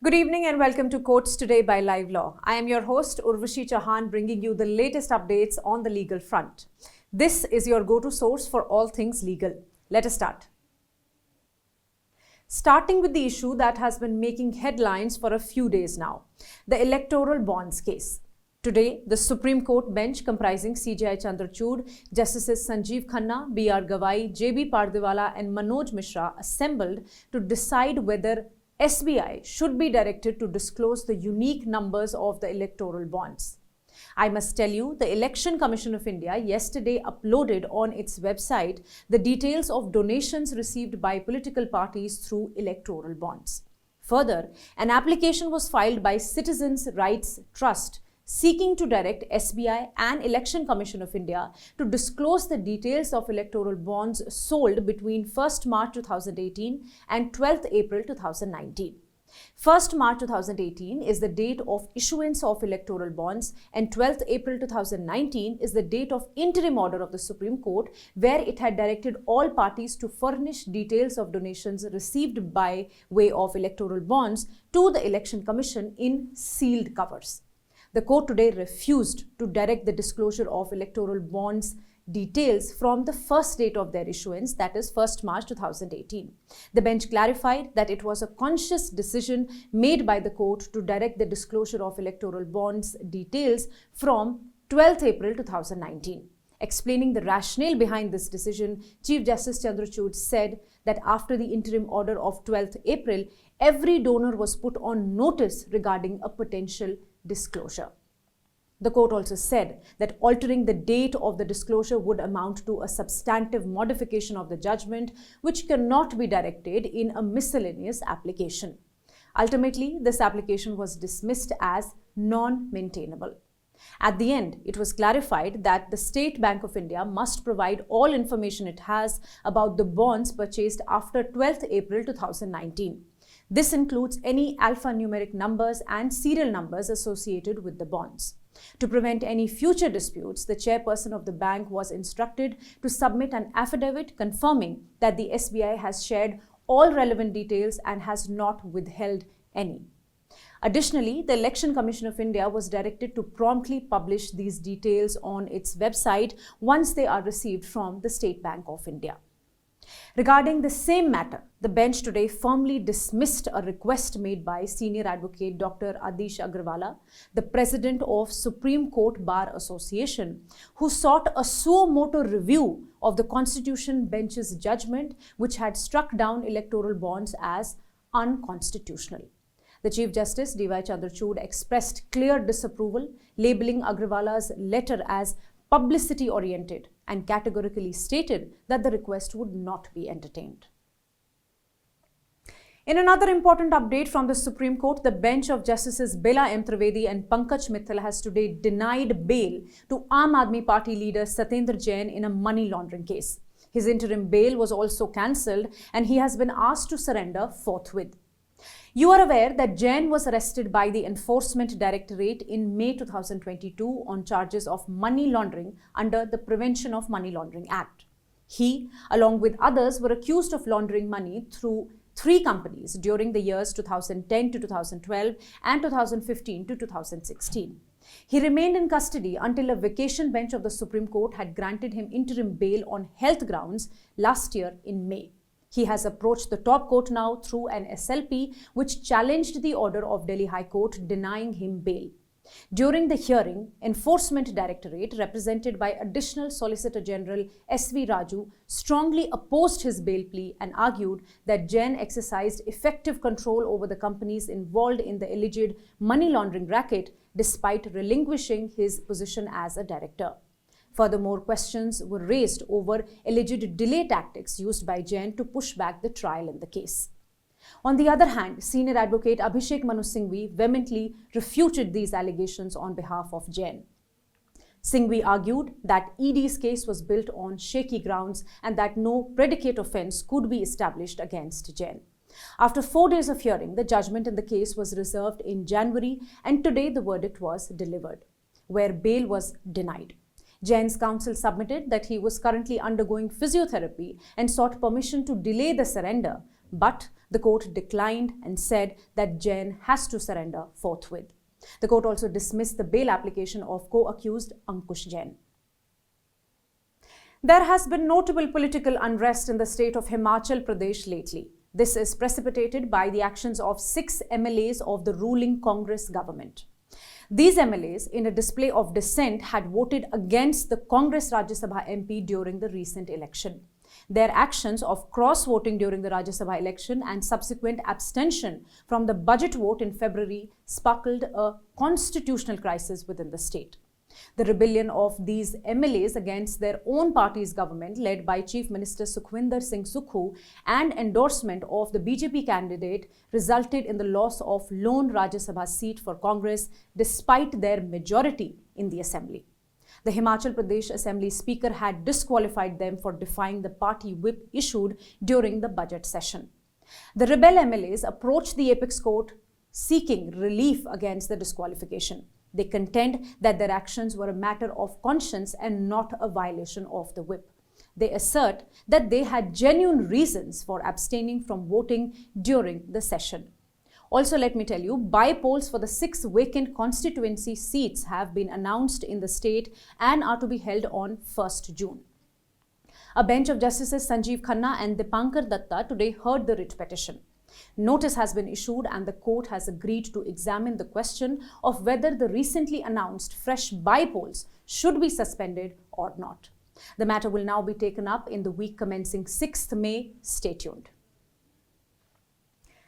Good evening and welcome to Courts Today by Livelaw. I am your host Urvashi Chauhan, bringing you the latest updates on the legal front. This is your go-to source for all things legal. Let us start. Starting with the issue that has been making headlines for a few days now, the electoral bonds case. Today, the Supreme Court bench comprising CJI Chandrachud, Justices Sanjeev Khanna, B.R. Gawai, J.B. Pardiwala and Manoj Mishra assembled to decide whether SBI should be directed to disclose the unique numbers of the electoral bonds. I must tell you, the Election Commission of India yesterday uploaded on its website the details of donations received by political parties through electoral bonds. Further, an application was filed by Citizens' Rights Trust seeking to direct SBI and Election Commission of India to disclose the details of electoral bonds sold between 1st March 2018 and 12th April 2019. 1st March 2018 is the date of issuance of electoral bonds and 12th April 2019 is the date of interim order of the Supreme Court, where it had directed all parties to furnish details of donations received by way of electoral bonds to the Election Commission in sealed covers. The court today refused to direct the disclosure of electoral bonds details from the first date of their issuance, that is 1st March 2018. The bench clarified that it was a conscious decision made by the court to direct the disclosure of electoral bonds details from 12th April 2019. Explaining the rationale behind this decision, Chief Justice Chandrachud said that after the interim order of 12th April, every donor was put on notice regarding a potential disclosure. The court also said that altering the date of the disclosure would amount to a substantive modification of the judgment, which cannot be directed in a miscellaneous application. Ultimately, this application was dismissed as non-maintainable. At the end, it was clarified that the State Bank of India must provide all information it has about the bonds purchased after 12th April 2019. This includes any alphanumeric numbers and serial numbers associated with the bonds. To prevent any future disputes, the chairperson of the bank was instructed to submit an affidavit confirming that the SBI has shared all relevant details and has not withheld any. Additionally, the Election Commission of India was directed to promptly publish these details on its website once they are received from the State Bank of India. Regarding the same matter, the bench today firmly dismissed a request made by Senior Advocate Dr. Adish Agrawala, the President of Supreme Court Bar Association, who sought a suo motu review of the Constitution Bench's judgment, which had struck down electoral bonds as unconstitutional. The Chief Justice D.Y. Chandrachud expressed clear disapproval, labeling Agrawala's letter as publicity-oriented and categorically stated that the request would not be entertained. In another important update from the Supreme Court, the bench of Justices Bela M. Trivedi and Pankaj Mittal has today denied bail to Aam Aadmi Party leader Satyendar Jain in a money laundering case. His interim bail was also cancelled and he has been asked to surrender forthwith. You are aware that Jain was arrested by the Enforcement Directorate in May 2022 on charges of money laundering under the Prevention of Money Laundering Act. He, along with others, were accused of laundering money through 3 companies during the years 2010 to 2012 and 2015 to 2016. He remained in custody until a vacation bench of the Supreme Court had granted him interim bail on health grounds last year in May. He has approached the top court now through an SLP which challenged the order of Delhi High Court denying him bail. During the hearing, Enforcement Directorate, represented by Additional Solicitor General S.V. Raju, strongly opposed his bail plea and argued that Jain exercised effective control over the companies involved in the alleged money laundering racket despite relinquishing his position as a director. Furthermore, questions were raised over alleged delay tactics used by Jain to push back the trial in the case. On the other hand, Senior Advocate Abhishek Manu Singhvi vehemently refuted these allegations on behalf of Jain. Singhvi argued that ED's case was built on shaky grounds and that no predicate offence could be established against Jain. After 4 days of hearing, the judgment in the case was reserved in January and today the verdict was delivered, where bail was denied. Jain's counsel submitted that he was currently undergoing physiotherapy and sought permission to delay the surrender, But the court declined and said that Jain has to surrender forthwith. The court also dismissed the bail application of co-accused Ankush Jain. There has been notable political unrest in the state of Himachal Pradesh lately. This is precipitated by the actions of 6 MLAs of the ruling Congress government. These MLAs, in a display of dissent, had voted against the Congress Rajya Sabha MP during the recent election. Their actions of cross-voting during the Rajya Sabha election and subsequent abstention from the budget vote in February sparkled a constitutional crisis within the state. The rebellion of these MLAs against their own party's government, led by Chief Minister Sukhwinder Singh Sukhu, and endorsement of the BJP candidate, resulted in the loss of lone Rajya Sabha seat for Congress despite their majority in the assembly. The Himachal Pradesh Assembly Speaker had disqualified them for defying the party whip issued during the budget session. The rebel MLAs approached the apex court seeking relief against the disqualification. They contend that their actions were a matter of conscience and not a violation of the whip. They assert that they had genuine reasons for abstaining from voting during the session. Also, let me tell you, by-polls for the 6 vacant constituency seats have been announced in the state and are to be held on 1st June. A bench of Justices Sanjeev Khanna and Dipankar Datta today heard the writ petition. Notice has been issued and the court has agreed to examine the question of whether the recently announced fresh by-polls should be suspended or not. The matter will now be taken up in the week commencing 6th May. Stay tuned.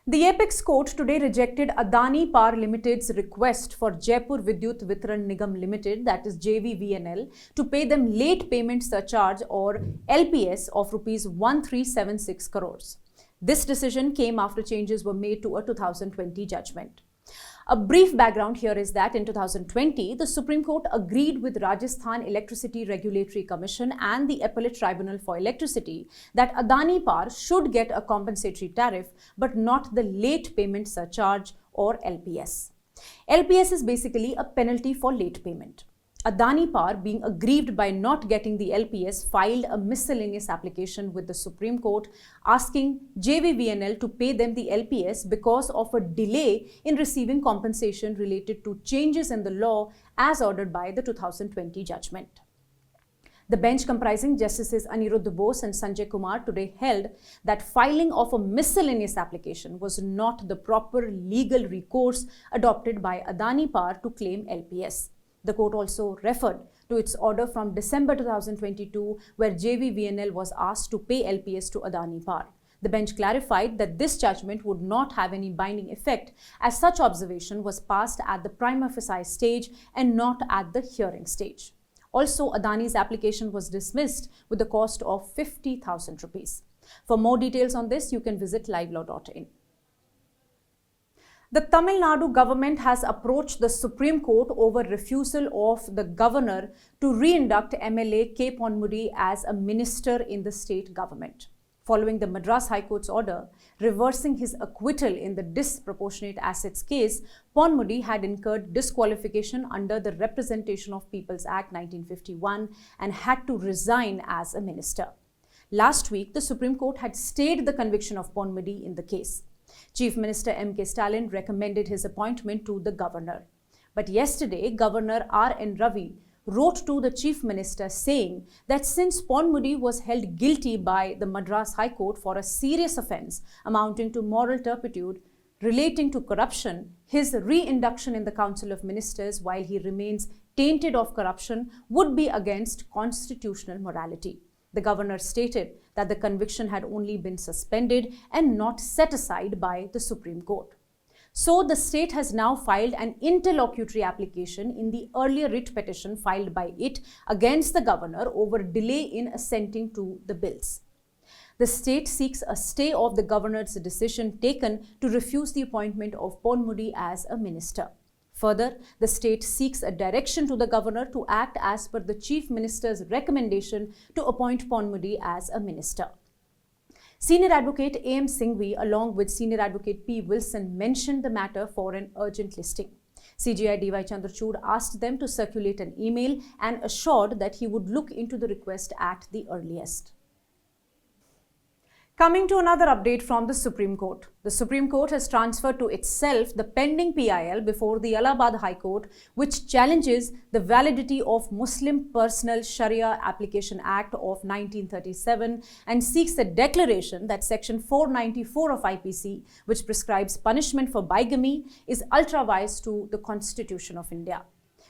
The apex court today rejected Adani Power Limited's request for Jaipur Vidyut Vitran Nigam Limited, that is JVVNL, to pay them late payment surcharge or LPS of Rs 1376 crores. This decision came after changes were made to a 2020 judgment. A brief background here is that in 2020, the Supreme Court agreed with Rajasthan Electricity Regulatory Commission and the Appellate Tribunal for Electricity that Adani Power should get a compensatory tariff but not the late payment surcharge or LPS. LPS is basically a penalty for late payment. Adani Power, being aggrieved by not getting the LPS, filed a miscellaneous application with the Supreme Court asking JVVNL to pay them the LPS because of a delay in receiving compensation related to changes in the law as ordered by the 2020 judgment. The bench, comprising Justices Aniruddha Bose and Sanjay Kumar, today held that filing of a miscellaneous application was not the proper legal recourse adopted by Adani Power to claim LPS. The court also referred to its order from December 2022, where JVVNL was asked to pay LPS to Adani Power. The bench clarified that this judgment would not have any binding effect, as such observation was passed at the prima facie stage and not at the hearing stage. Also, Adani's application was dismissed with the cost of 50,000 rupees. For more details on this, you can visit livelaw.in. The Tamil Nadu government has approached the Supreme Court over refusal of the governor to re-induct MLA K. Ponmudi as a minister in the state government. Following the Madras High Court's order reversing his acquittal in the disproportionate assets case, Ponmudi had incurred disqualification under the Representation of Peoples Act 1951 and had to resign as a minister. Last week, the Supreme Court had stayed the conviction of Ponmudi in the case. Chief Minister M.K. Stalin recommended his appointment to the governor. But yesterday, Governor R.N. Ravi wrote to the Chief Minister saying that since Ponmudi was held guilty by the Madras High Court for a serious offence amounting to moral turpitude relating to corruption, his re-induction in the Council of Ministers while he remains tainted of corruption would be against constitutional morality. The governor stated that the conviction had only been suspended and not set aside by the Supreme Court. So, the state has now filed an interlocutory application in the earlier writ petition filed by it against the governor over delay in assenting to the bills. The state seeks a stay of the governor's decision taken to refuse the appointment of Ponmudi as a minister. Further, the state seeks a direction to the governor to act as per the Chief Minister's recommendation to appoint Ponmudi as a minister. Senior Advocate A.M. Singhvi along with Senior Advocate P. Wilson mentioned the matter for an urgent listing. CJI D.Y. Chandrachud asked them to circulate an email and assured that he would look into the request at the earliest. Coming to another update from the Supreme Court. The Supreme Court has transferred to itself the pending PIL before the Allahabad High Court, which challenges the validity of Muslim Personal Sharia Application Act of 1937 and seeks a declaration that Section 494 of IPC, which prescribes punishment for bigamy, is ultra-vires to the Constitution of India.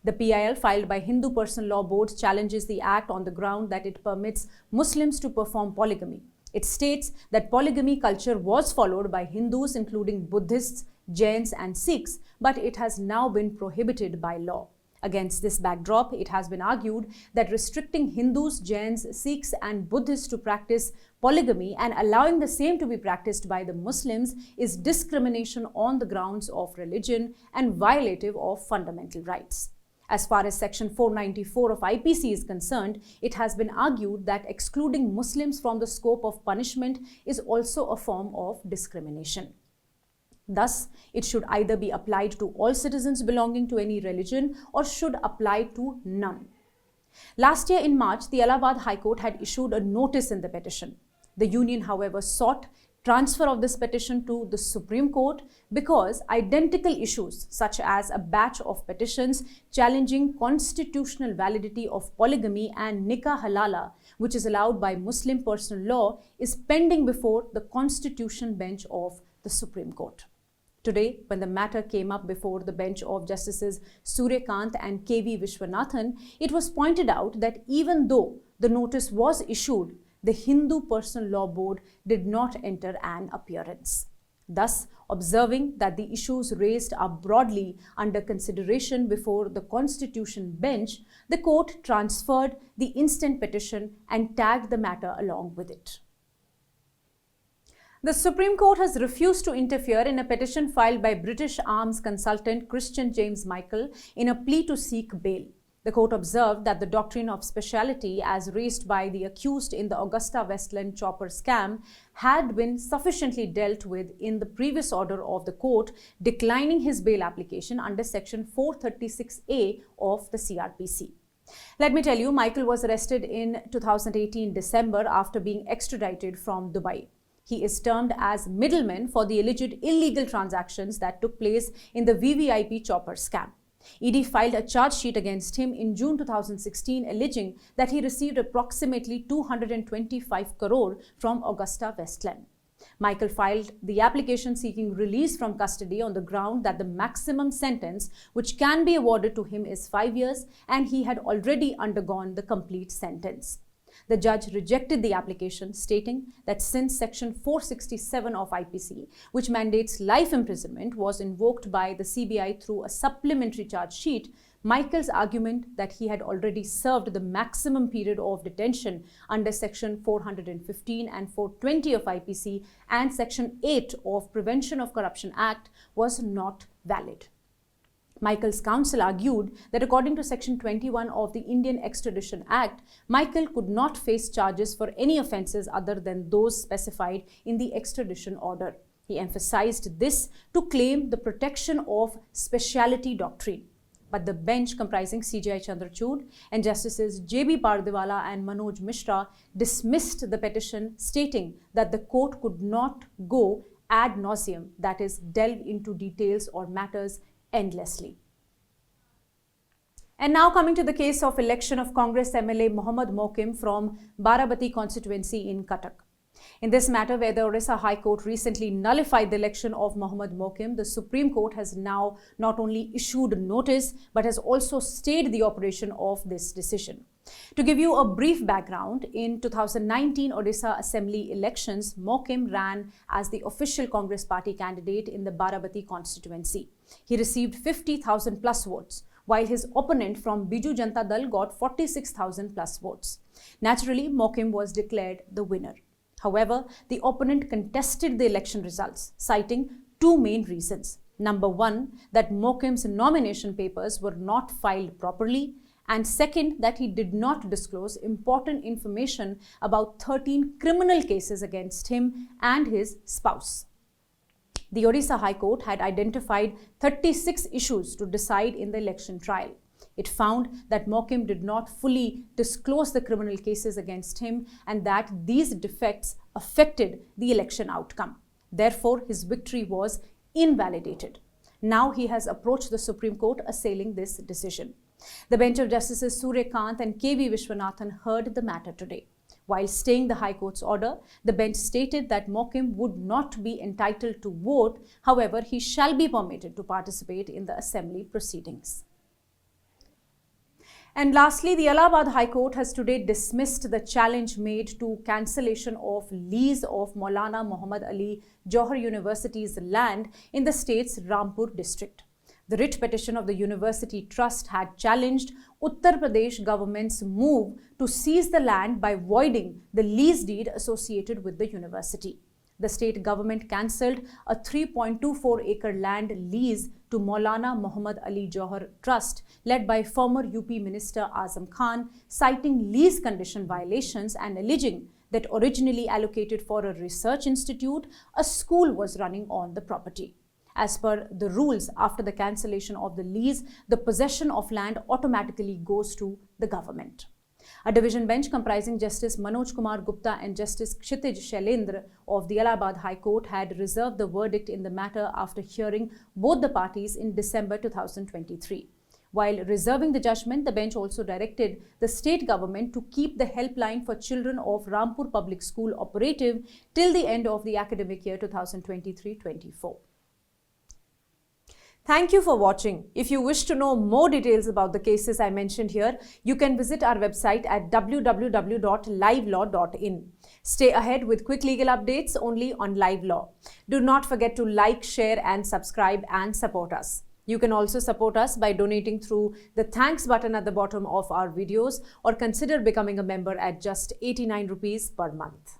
The PIL filed by Hindu Personal Law Board challenges the act on the ground that it permits Muslims to perform polygamy. It states that polygamy culture was followed by Hindus, including Buddhists, Jains and Sikhs, but it has now been prohibited by law. Against this backdrop, it has been argued that restricting Hindus, Jains, Sikhs and Buddhists to practice polygamy and allowing the same to be practiced by the Muslims is discrimination on the grounds of religion and violative of fundamental rights. As far as Section 494 of IPC is concerned, it has been argued that excluding Muslims from the scope of punishment is also a form of discrimination. Thus, it should either be applied to all citizens belonging to any religion or should apply to none. Last year in March, the Allahabad High Court had issued a notice in the petition. The union, however, sought transfer of this petition to the Supreme Court because identical issues such as a batch of petitions challenging constitutional validity of polygamy and nikah halala, which is allowed by Muslim personal law, is pending before the Constitution bench of the Supreme Court. Today, when the matter came up before the bench of Justices Suryakant and K.V. Vishwanathan, it was pointed out that even though the notice was issued, the Hindu Personal Law Board did not enter an appearance. Thus, observing that the issues raised are broadly under consideration before the Constitution bench, the court transferred the instant petition and tagged the matter along with it. The Supreme Court has refused to interfere in a petition filed by British arms consultant Christian James Michael in a plea to seek bail. The court observed that the doctrine of speciality as raised by the accused in the Augusta-Westland chopper scam had been sufficiently dealt with in the previous order of the court, declining his bail application under Section 436A of the CRPC. Let me tell you, Michael was arrested in 2018 December after being extradited from Dubai. He is termed as middleman for the alleged illegal transactions that took place in the VVIP chopper scam. ED filed a charge sheet against him in June 2016 alleging that he received approximately 225 crore from Augusta-Westland. Michael filed the application seeking release from custody on the ground that the maximum sentence which can be awarded to him is 5 years and he had already undergone the complete sentence. The judge rejected the application, stating that since Section 467 of IPC, which mandates life imprisonment, was invoked by the CBI through a supplementary charge sheet, Michael's argument that he had already served the maximum period of detention under Section 415 and 420 of IPC and Section 8 of Prevention of Corruption Act was not valid. Michael's counsel argued that according to Section 21 of the Indian Extradition Act, Michael could not face charges for any offences other than those specified in the extradition order. He emphasized this to claim the protection of speciality doctrine. But the bench comprising CJI Chandrachud and Justices J.B. Pardiwala and Manoj Mishra dismissed the petition, stating that the court could not go ad nauseum, that is, delve into details or matters endlessly. And now coming to the case of election of Congress MLA Mohammad Mokim from Barabati constituency in Cuttack. In this matter, where the Orissa High Court recently nullified the election of Mohammad Mokim, the Supreme Court has now not only issued notice but has also stayed the operation of this decision. To give you a brief background, in 2019 Odisha Assembly elections, Mokim ran as the official Congress party candidate in the Barabati constituency. He received 50,000 plus votes, while his opponent from Biju Janata Dal got 46,000 plus votes. Naturally, Mokim was declared the winner. However, the opponent contested the election results, citing two main reasons. Number one, that Mokim's nomination papers were not filed properly, and second, that he did not disclose important information about 13 criminal cases against him and his spouse. The Odisha High Court had identified 36 issues to decide in the election trial. It found that Mokim did not fully disclose the criminal cases against him and that these defects affected the election outcome. Therefore, his victory was invalidated. Now he has approached the Supreme Court assailing this decision. The bench of Justices Surya Kant and K.V. Vishwanathan heard the matter today. While staying the High Court's order, the bench stated that Mokim would not be entitled to vote. However, he shall be permitted to participate in the assembly proceedings. And lastly, the Allahabad High Court has today dismissed the challenge made to cancellation of lease of Maulana Muhammad Ali Jauhar University's land in the state's Rampur district. The writ petition of the University Trust had challenged Uttar Pradesh government's move to seize the land by voiding the lease deed associated with the university. The state government cancelled a 3.24-acre land lease to Maulana Muhammad Ali Jauhar Trust, led by former UP Minister Azam Khan, citing lease condition violations and alleging that originally allocated for a research institute, a school was running on the property. As per the rules, after the cancellation of the lease, the possession of land automatically goes to the government. A division bench comprising Justice Manoj Kumar Gupta and Justice Kshitij Shailendra of the Allahabad High Court had reserved the verdict in the matter after hearing both the parties in December 2023. While reserving the judgment, the bench also directed the state government to keep the helpline for children of Rampur Public School operative till the end of the academic year 2023-24. Thank you for watching. If you wish to know more details about the cases I mentioned here, you can visit our website at www.livelaw.in. Stay ahead with quick legal updates only on Live Law. Do not forget to like, share and subscribe and support us. You can also support us by donating through the thanks button at the bottom of our videos or consider becoming a member at just 89 rupees per month.